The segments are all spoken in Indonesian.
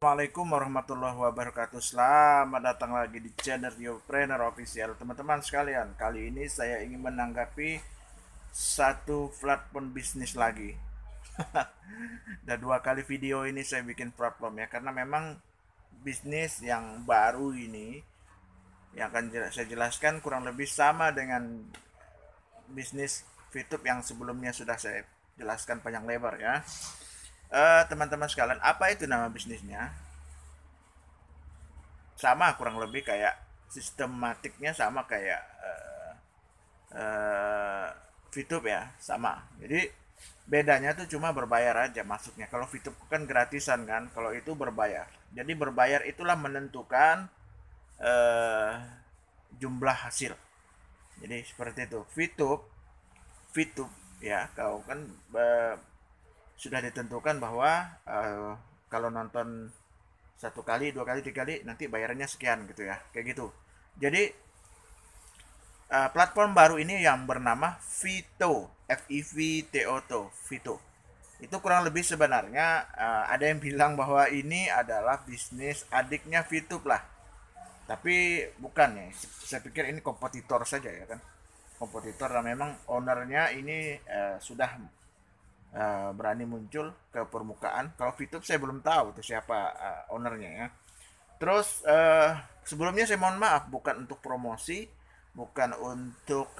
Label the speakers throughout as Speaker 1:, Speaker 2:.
Speaker 1: Assalamualaikum warahmatullahi wabarakatuh. Selamat datang lagi di channel Riopreneur Official. Teman-teman sekalian, kali ini saya ingin menanggapi satu platform bisnis lagi. Dan dua kali video ini saya bikin platform ya, karena memang bisnis yang baru ini yang akan saya jelaskan kurang lebih sama dengan bisnis VTube yang sebelumnya sudah saya jelaskan panjang lebar ya. Teman-teman sekalian, apa itu nama bisnisnya? Sama kurang lebih kayak sistematiknya sama kayak uh, VTube ya, sama. Jadi bedanya tuh cuma berbayar aja masuknya. Kalau VTube kan gratisan kan, kalau itu berbayar. Jadi berbayar itulah menentukan uh, jumlah hasil. Jadi seperti itu. VTube ya, kau kan sudah ditentukan bahwa kalau nonton satu kali, dua kali, tiga kali, nanti bayarannya sekian gitu ya, kayak gitu. Jadi platform baru ini yang bernama Vito, Vito, Vito. Itu kurang lebih sebenarnya ada yang bilang bahwa ini adalah bisnis adiknya VTube lah. Tapi bukan ya, saya pikir ini kompetitor saja ya kan. Kompetitor dan memang ownernya ini sudah berani muncul ke permukaan. Kalau VTube saya belum tahu tuh siapa ownernya ya. Terus sebelumnya saya mohon maaf, bukan untuk promosi, bukan untuk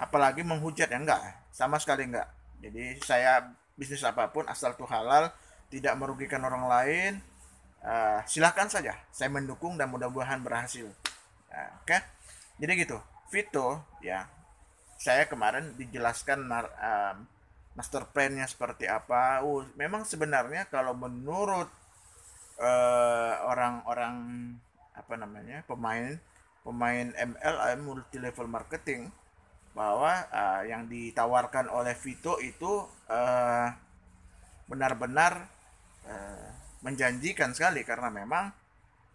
Speaker 1: apalagi menghujat ya, enggak, sama sekali enggak. Jadi saya bisnis apapun asal itu halal, tidak merugikan orang lain, silakan saja. Saya mendukung dan mudah-mudahan berhasil. Oke, okay? Jadi gitu. Vito ya, saya kemarin dijelaskan master plan-nya seperti apa. Memang sebenarnya kalau menurut orang-orang apa namanya pemain pemain MLM multi level marketing bahwa yang ditawarkan oleh Vito itu benar-benar menjanjikan sekali karena memang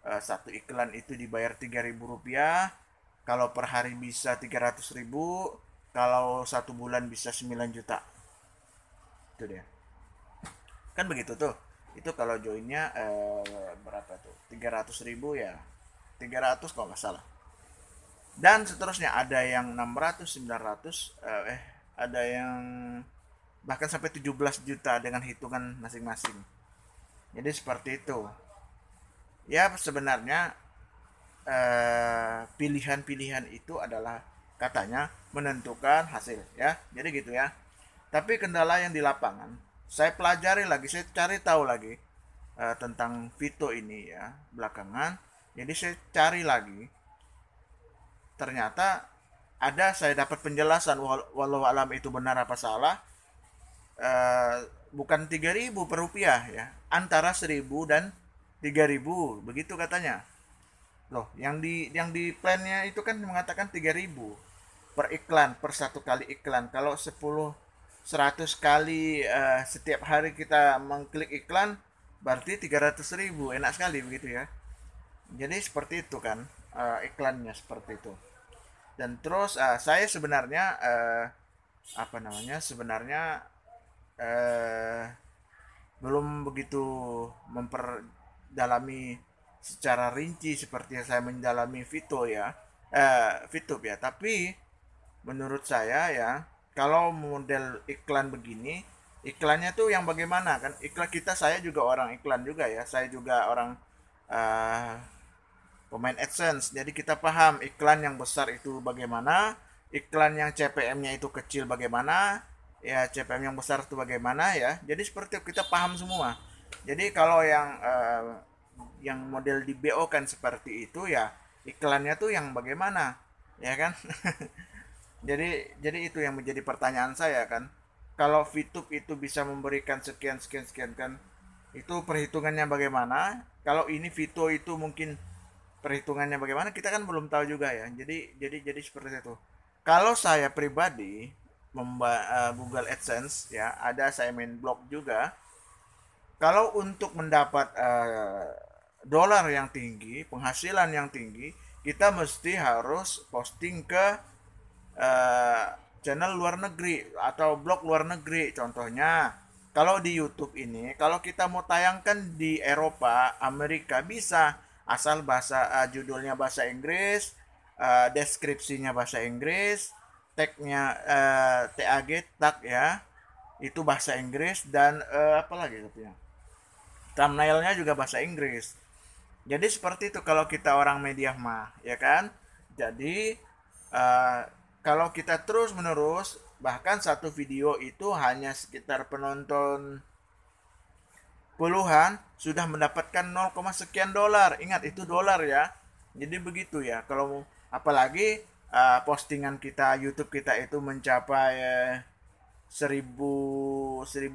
Speaker 1: satu iklan itu dibayar Rp3.000, kalau per hari bisa Rp300.000, kalau satu bulan bisa 9 juta. Itu dia. Kan begitu tuh. Itu kalau joinnya berapa tuh? 300.000 ya. 300 kalau nggak salah. Dan seterusnya ada yang 600, 900, ada yang bahkan sampai 17 juta dengan hitungan masing-masing. Jadi seperti itu. Ya sebenarnya pilihan-pilihan itu adalah katanya menentukan hasil ya. Jadi gitu ya. Tapi kendala yang di lapangan, saya pelajari lagi, saya cari tahu lagi tentang Vito ini ya belakangan. Jadi saya cari lagi, ternyata saya dapat penjelasan walau alam itu benar apa salah. Bukan 3.000 per rupiah ya, antara 1.000 dan 3.000 begitu katanya. Loh, yang di plannya itu kan mengatakan 3.000 per iklan, per satu kali iklan. Kalau 100 kali setiap hari kita mengklik iklan, berarti 300.000. Enak sekali begitu ya. Jadi seperti itu kan iklannya seperti itu. Dan terus saya sebenarnya apa namanya? Sebenarnya eh, belum begitu memperdalami secara rinci seperti yang saya mendalami Vito ya, VTube ya. Tapi menurut saya ya, kalau model iklan begini, iklannya tuh yang bagaimana kan? Iklan kita, saya juga orang iklan juga ya. Saya juga orang uh, pemain AdSense. Jadi kita paham iklan yang besar itu bagaimana, iklan yang CPM-nya itu kecil bagaimana, ya CPM yang besar itu bagaimana ya. Jadi seperti itu, kita paham semua. Jadi kalau yang model di BO kan seperti itu ya, iklannya tuh yang bagaimana, ya kan? jadi itu yang menjadi pertanyaan saya kan. Kalau VTube itu bisa memberikan sekian sekian sekian kan, itu perhitungannya bagaimana? Kalau ini Vito itu mungkin perhitungannya bagaimana kita kan belum tahu juga ya. Jadi seperti itu. Kalau saya pribadi Google AdSense ya, ada saya main blog juga. Kalau untuk mendapat dolar yang tinggi, penghasilan yang tinggi, kita mesti harus posting ke uh, channel luar negeri atau blog luar negeri. Contohnya Kalau di YouTube ini, kalau kita mau tayangkan di Eropa, Amerika bisa, asal judulnya bahasa Inggris, deskripsinya bahasa Inggris, tagnya tag ya, itu bahasa Inggris dan apa lagi katanya? Thumbnailnya juga bahasa Inggris. Jadi seperti itu kalau kita orang media mah, ya kan? Jadi eh, kalau kita terus menerus, bahkan satu video itu hanya sekitar penonton puluhan sudah mendapatkan 0, sekian dolar. Ingat itu dolar ya. Jadi begitu ya. Kalau apalagi postingan kita YouTube kita itu mencapai 1000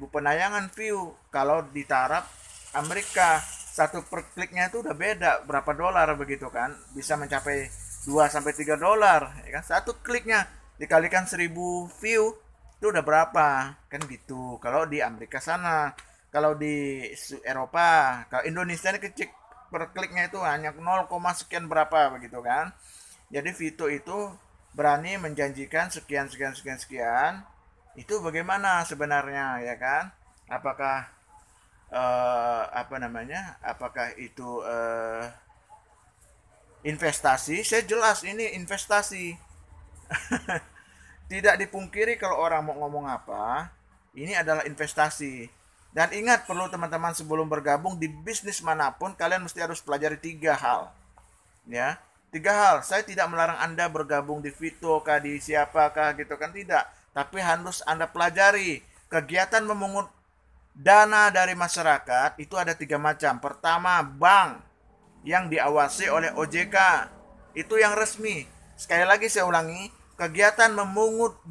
Speaker 1: penayangan view. Kalau di taraf Amerika satu per kliknya itu udah beda berapa dolar begitu kan. Bisa mencapai 2 sampai 3 dolar ya kan. Satu kliknya dikalikan 1000 view itu udah berapa kan gitu. Kalau di Amerika sana, kalau di Eropa, kalau Indonesia ini kecil per kliknya itu hanya 0, sekian berapa begitu kan. Jadi Vito itu berani menjanjikan sekian sekian sekian sekian. Itu bagaimana sebenarnya ya kan? Apakah apa namanya? Apakah itu investasi? Saya jelas ini investasi. Tidak dipungkiri kalau orang mau ngomong apa, ini adalah investasi. Dan ingat perlu teman-teman sebelum bergabung di bisnis manapun kalian mesti harus pelajari 3 hal. Ya, 3 hal. Saya tidak melarang Anda bergabung di Vito kah, di siapakah gitu kan, tidak. Tapi harus Anda pelajari kegiatan memungut dana dari masyarakat itu ada 3 macam. Pertama, bank yang diawasi oleh OJK. Itu yang resmi. Sekali lagi saya ulangi, kegiatan memungut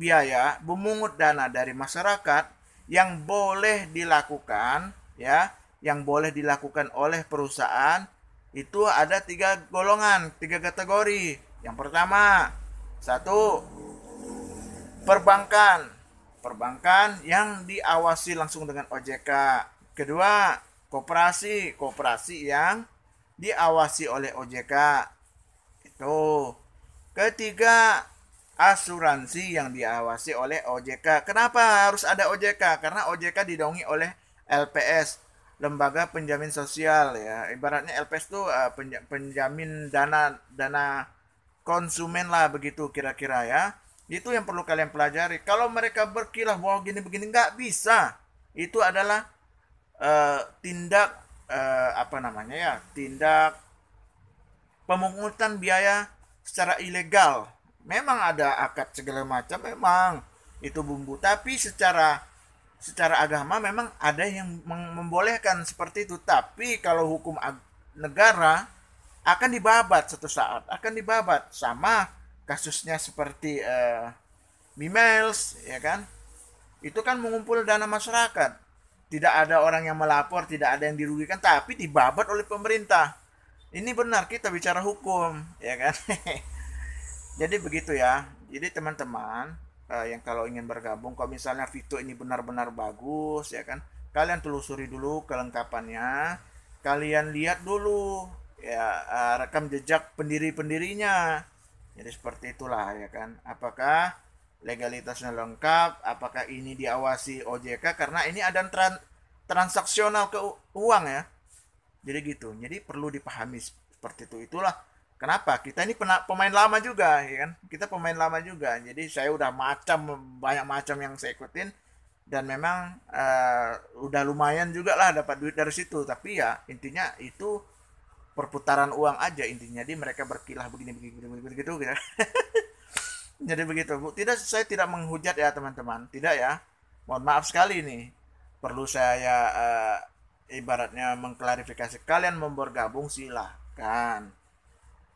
Speaker 1: dana dari masyarakat yang boleh dilakukan ya, yang boleh dilakukan oleh perusahaan itu ada 3 golongan, 3 kategori. Yang pertama, satu, perbankan. Perbankan yang diawasi langsung dengan OJK. Kedua, koperasi. Koperasi yang diawasi oleh OJK. Itu. Ketiga, asuransi yang diawasi oleh OJK. Kenapa harus ada OJK? Karena OJK didongi oleh LPS, Lembaga Penjamin Sosial ya. Ibaratnya LPS itu penjamin dana konsumen lah begitu kira-kira ya. Itu yang perlu kalian pelajari. Kalau mereka berkilah bahwa gini begini nggak bisa. Itu adalah tindak apa namanya ya? Tindak pemungutan biaya secara ilegal. Memang ada akad segala macam, memang itu bumbu. Tapi secara agama memang ada yang membolehkan seperti itu. Tapi kalau hukum negara akan dibabat suatu saat, akan dibabat sama kasusnya seperti Mimiles ya kan. Itu kan mengumpul dana masyarakat. Tidak ada orang yang melapor, tidak ada yang dirugikan, tapi dibabat oleh pemerintah. Ini benar kita bicara hukum, ya kan? Jadi begitu ya. Jadi teman-teman yang kalau ingin bergabung, kalau misalnya Vito ini benar-benar bagus, ya kan? Kalian telusuri dulu kelengkapannya. Kalian lihat dulu ya rekam jejak pendiri-pendirinya. Jadi seperti itulah ya kan. Apakah legalitasnya lengkap? Apakah ini diawasi OJK? Karena ini ada transaksional uang ya. Jadi gitu. Jadi perlu dipahami seperti itu. Itulah kenapa kita ini pemain lama juga ya kan. Kita pemain lama juga. Jadi saya udah banyak macam yang saya ikutin dan memang udah lumayan juga lah dapat duit dari situ. Tapi ya intinya itu perputaran uang aja intinya. Jadi mereka berkilah begini begitu gitu. Jadi begitu. Tidak, saya tidak menghujat ya teman-teman. Tidak ya. Mohon maaf sekali nih. Perlu saya ibaratnya mengklarifikasi. Kalian mau bergabung silahkan.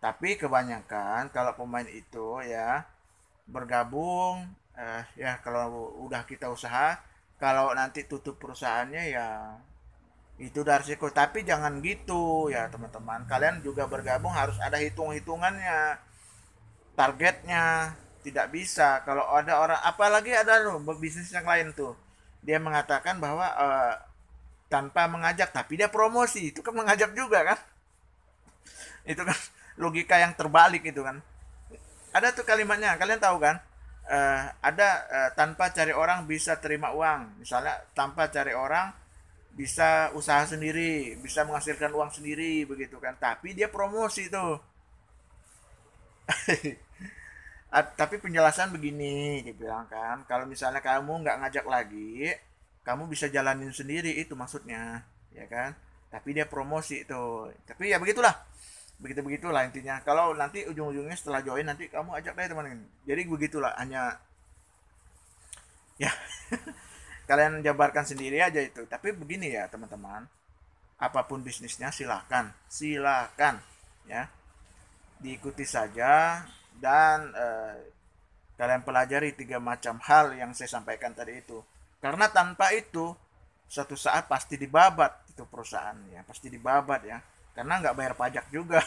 Speaker 1: Tapi kebanyakan kalau pemain itu ya bergabung ya kalau udah kita usaha, kalau nanti tutup perusahaannya ya itu dari risiko. Tapi jangan gitu ya teman-teman. Kalian juga bergabung harus ada hitung-hitungannya, targetnya. Tidak bisa kalau ada orang, apalagi ada loh bisnis yang lain tuh, dia mengatakan bahwa tanpa mengajak tapi dia promosi, itu kan mengajak juga kan. Itu kan logika yang terbalik itu kan. Ada tuh kalimatnya, kalian tahu kan? ada tanpa cari orang bisa terima uang. Misalnya tanpa cari orang bisa usaha sendiri, bisa menghasilkan uang sendiri begitu kan. Tapi dia promosi tuh. Tapi penjelasan begini dibilang kan, kalau misalnya kamu nggak ngajak lagi, kamu bisa jalanin sendiri itu maksudnya, ya kan? Tapi dia promosi itu. Tapi ya begitulah, begitu begitulah intinya. Kalau nanti ujung-ujungnya setelah join nanti kamu ajak deh teman. Jadi begitulah, hanya ya kalian jabarkan sendiri aja itu. Tapi begini ya teman-teman, apapun bisnisnya silakan, silakan ya diikuti saja dan kalian pelajari 3 macam hal yang saya sampaikan tadi itu. Karena tanpa itu suatu saat pasti dibabat itu perusahaan ya, pasti dibabat ya. Karena nggak bayar pajak juga.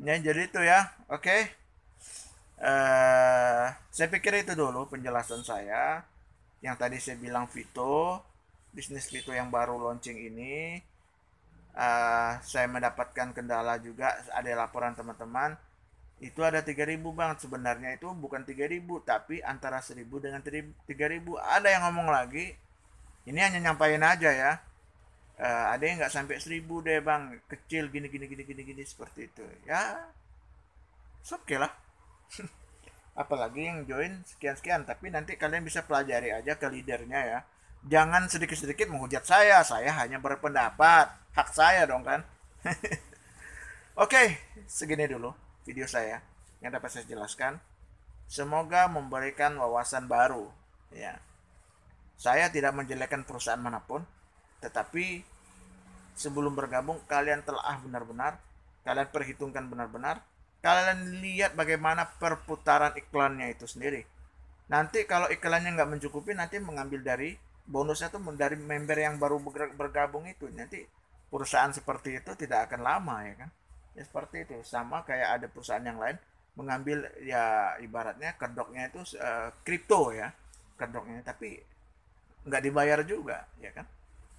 Speaker 1: Ya, jadi itu ya. Oke. Saya pikir itu dulu penjelasan saya. Yang tadi saya bilang Vito, bisnis Vito yang baru launching ini. Saya mendapatkan kendala juga, ada laporan teman-teman itu ada 3.000 bang, sebenarnya itu bukan 3.000 tapi antara 1.000 dengan 3.000. Ada yang ngomong lagi, ini hanya nyampain aja ya, ada yang nggak sampai 1.000 deh bang, kecil gini gini gini gini gini seperti itu ya. Oke lah. Apalagi yang join sekian-sekian, tapi nanti kalian bisa pelajari aja ke leadernya ya. Jangan sedikit-sedikit menghujat saya hanya berpendapat, hak saya dong kan. Oke, segini dulu video saya yang dapat saya jelaskan. Semoga memberikan wawasan baru ya. Saya tidak menjelekkan perusahaan manapun, tetapi sebelum bergabung kalian telah benar-benar, kalian perhitungkan benar-benar, kalian lihat bagaimana perputaran iklannya itu sendiri. Nanti kalau iklannya nggak mencukupi, nanti mengambil dari bonusnya tuh dari member yang baru bergabung itu. Nanti perusahaan seperti itu tidak akan lama ya kan. Ya seperti itu, sama kayak ada perusahaan yang lain mengambil ya ibaratnya kedoknya itu kripto ya, kedoknya, tapi nggak dibayar juga ya kan.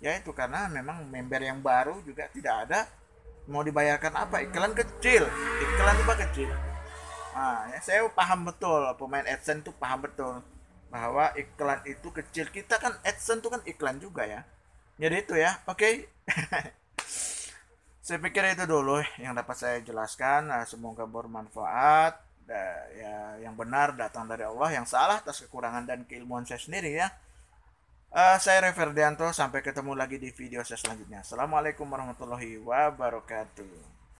Speaker 1: Ya itu karena memang member yang baru juga tidak ada, mau dibayarkan apa, iklan kecil, iklan juga kecil. Nah, ya, saya paham betul, pemain AdSense tuh paham betul bahwa iklan itu kecil. Kita kan AdSense tuh kan iklan juga ya. Jadi itu ya, oke. Okay. Saya pikir itu dulu yang dapat saya jelaskan. Nah, semoga bermanfaat. Ya, yang benar datang dari Allah, yang salah atas kekurangan dan keilmuan saya sendiri ya. Saya Reverdianto, sampai ketemu lagi di video saya selanjutnya. Assalamualaikum warahmatullahi wabarakatuh.